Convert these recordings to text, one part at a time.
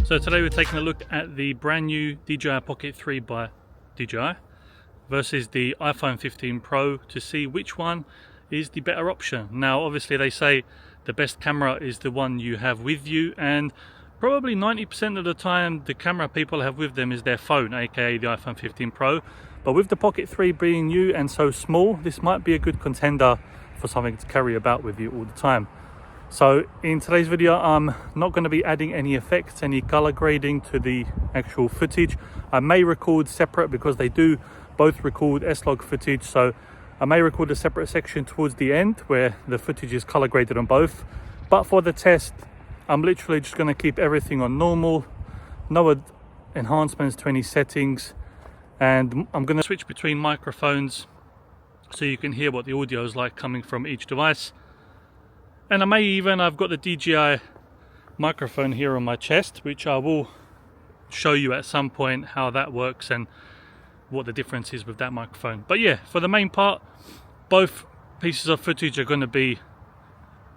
So today we're taking a look at the brand new DJI Pocket 3 by DJI versus the iPhone 15 Pro to see which one is the better option. Now obviously they say the best camera is the one you have with you, and probably 90% of the time the camera people have with them is their phone, aka the iPhone 15 Pro. But with the Pocket 3 being new and so small, this might be a good contender for something to carry about with you all the time. So in today's video I'm not going to be adding any effects, any color grading to the actual footage. I may record separate because they do both record S-Log footage, so I may record a separate section towards the end where the footage is color graded on both. But for the test I'm literally just going to keep everything on normal, no enhancements to any settings, and I'm going to switch between microphones so you can hear what the audio is like coming from each device. And I've got the DJI microphone here on my chest, which I will show you at some point how that works and what the difference is with that microphone. But yeah, for the main part, both pieces of footage are going to be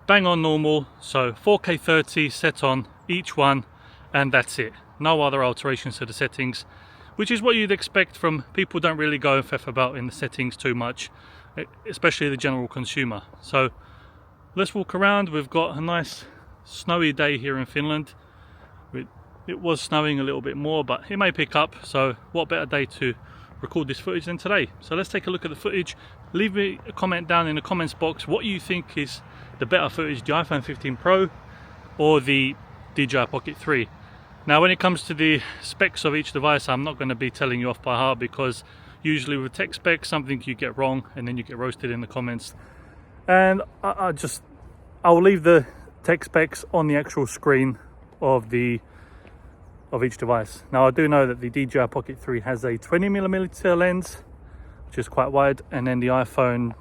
bang on normal, so 4K 30 set on each one, and that's it. No other alterations to the settings, which is what you'd expect from people who don't really go and faff about in the settings too much, especially the general consumer. So let's walk around. We've got a nice snowy day here in Finland. It was snowing a little bit more, but it may pick up, so what better day to record this footage than today. So let's take a look at the footage. Leave me a comment down in the comments box what you think is the better footage, the iPhone 15 Pro or the DJI Pocket 3. Now when it comes to the specs of each device, I'm not going to be telling you off by heart, because usually with tech specs something you get wrong and then you get roasted in the comments. And I'll leave the tech specs on the actual screen of each device. Now I do know that the DJI Pocket 3 has a 20mm lens, which is quite wide, and then the iPhone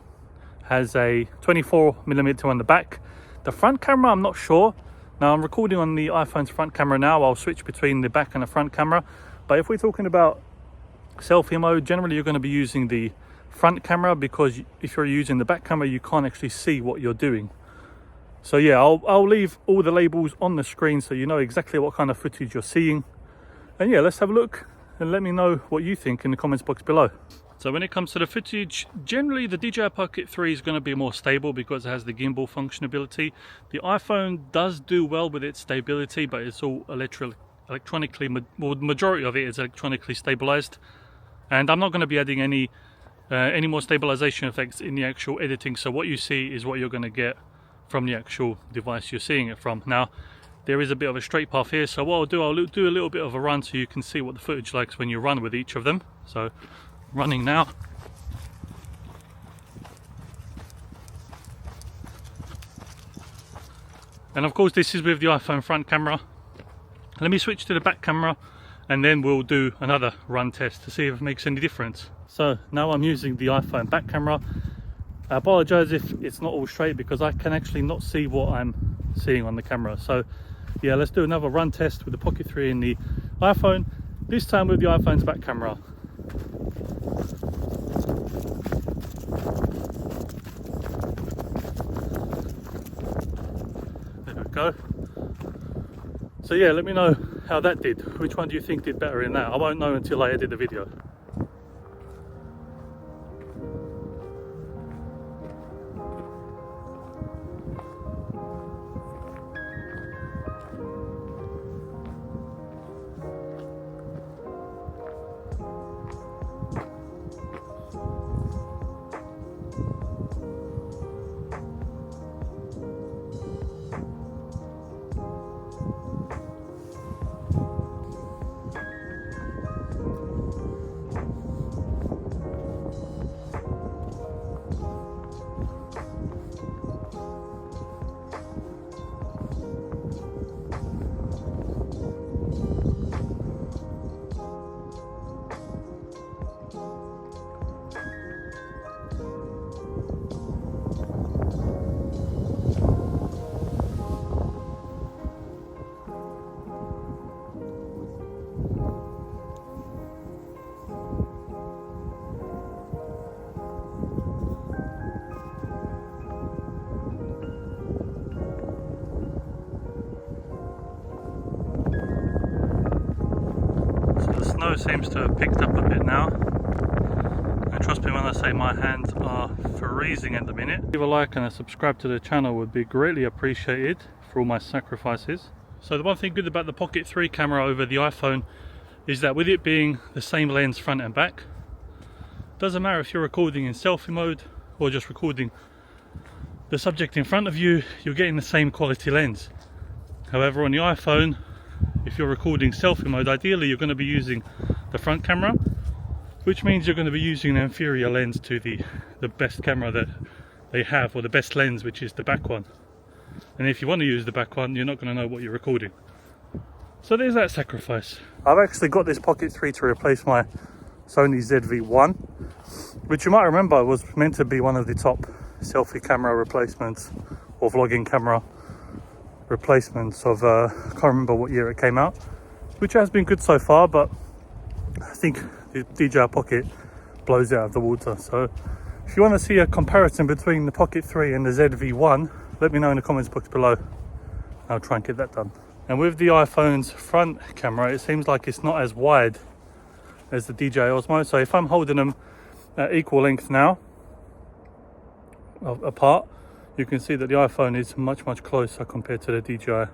has a 24mm on the back. The front camera I'm not sure. Now I'm recording on the iPhone's front camera now. I'll switch between the back and the front camera, but if we're talking about selfie mode, generally you're going to be using the front camera, because if you're using the back camera you can't actually see what you're doing. So yeah, I'll leave all the labels on the screen so you know exactly what kind of footage you're seeing. And yeah, let's have a look and let me know what you think in the comments box below. So when it comes to the footage, generally the DJI Pocket 3 is going to be more stable because it has the gimbal functionality. The iPhone does do well with its stability, but it's all electronically, well, the majority of it is electronically stabilized. And I'm not going to be adding any more stabilization effects in the actual editing, so what you see is what you're going to get from the actual device you're seeing it from. Now there is a bit of a straight path here, so what I'll do a little bit of a run so you can see what the footage likes when you run with each of them. So running now. And of course this is with the iPhone front camera. Let me switch to the back camera and then we'll do another run test to see if it makes any difference. So now I'm using the iPhone back camera. I apologize if it's not all straight because I can actually not see what I'm seeing on the camera. So yeah, let's do another run test with the Pocket 3 and the iPhone, this time with the iPhone's back camera. There we go. So yeah, let me know how that did. Which one do you think did better in that? I won't know until I edit the video. seems to have picked up a bit now. And trust me when I say my hands are freezing at the minute. Leave a like and a subscribe to the channel would be greatly appreciated for all my sacrifices. So the one thing good about the Pocket 3 camera over the iPhone is that with it being the same lens front and back, doesn't matter if you're recording in selfie mode or just recording the subject in front of you, you're getting the same quality lens. However, on the iPhone, if you're recording selfie mode, ideally you're going to be using the front camera, which means you're going to be using an inferior lens to the best camera that they have, or the best lens, which is the back one. And if you want to use the back one, you're not going to know what you're recording. So there's that sacrifice. I've actually got this Pocket 3 to replace my Sony ZV1, which you might remember was meant to be one of the top selfie camera replacements or vlogging camera replacements of I can't remember what year it came out, which has been good so far, but I think the DJI Pocket blows it out of the water. So if you want to see a comparison between the Pocket 3 and the ZV1, let me know in the comments box below. I'll try and get that done. And with the iPhone's front camera, it seems like it's not as wide as the DJI Osmo. So if I'm holding them at equal length now apart, you can see that the iPhone is much closer compared to the DJI.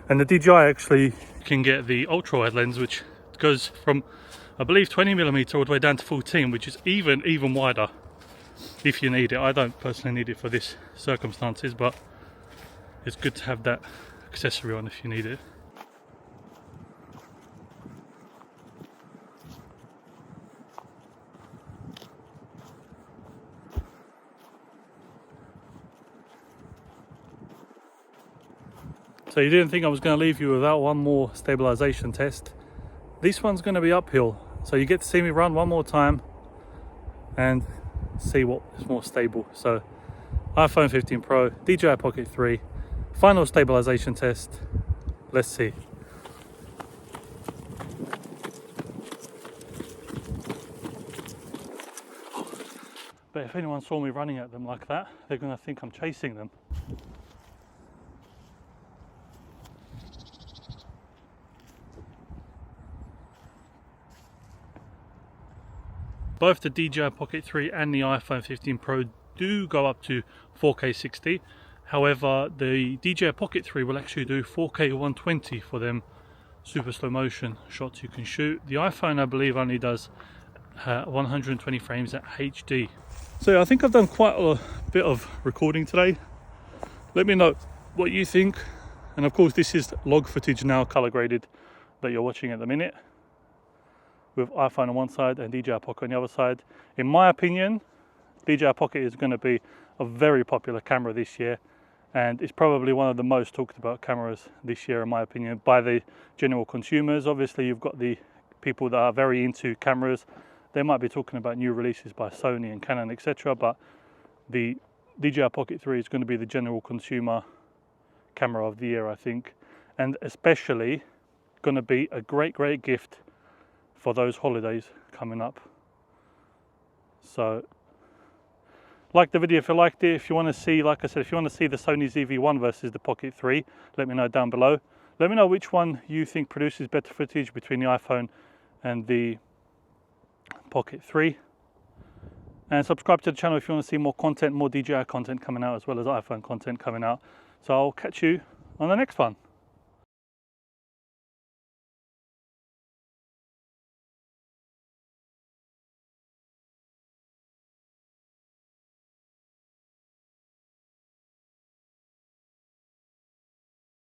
And the DJI actually can get the ultra wide lens, which goes from I believe 20mm all the way down to 14, which is even wider if you need it. I don't personally need it for this circumstances, but it's good to have that accessory on if you need it. So you didn't think I was going to leave you without one more stabilization test. This one's going to be uphill, so you get to see me run one more time and see what is more stable. So iPhone 15 Pro, DJI Pocket 3, final stabilization test. Let's see. But if anyone saw me running at them like that, they're going to think I'm chasing them. Both the DJI Pocket 3 and the iPhone 15 Pro do go up to 4K 60. However, the DJI Pocket 3 will actually do 4K 120 for them super slow motion shots you can shoot. The iPhone, I believe, only does 120 frames at HD. So I think I've done quite a bit of recording today. Let me know what you think. And of course, this is log footage now, color graded, that you're watching at the minute, with iPhone on one side and DJI Pocket on the other side. In my opinion, DJI Pocket is going to be a very popular camera this year, and it's probably one of the most talked about cameras this year, in my opinion, by the general consumers. Obviously, you've got the people that are very into cameras. They might be talking about new releases by Sony and Canon, etc., but the DJI Pocket 3 is going to be the general consumer camera of the year, I think, and especially going to be a great gift for those holidays coming up. So like the video if you liked it. If you want to see, like I said, if you want to see the Sony ZV1 versus the Pocket 3, let me know down below. Let me know which one you think produces better footage between the iPhone and the Pocket 3, and subscribe to the channel if you want to see more content, more DJI content coming out, as well as iPhone content coming out. So I'll catch you on the next one.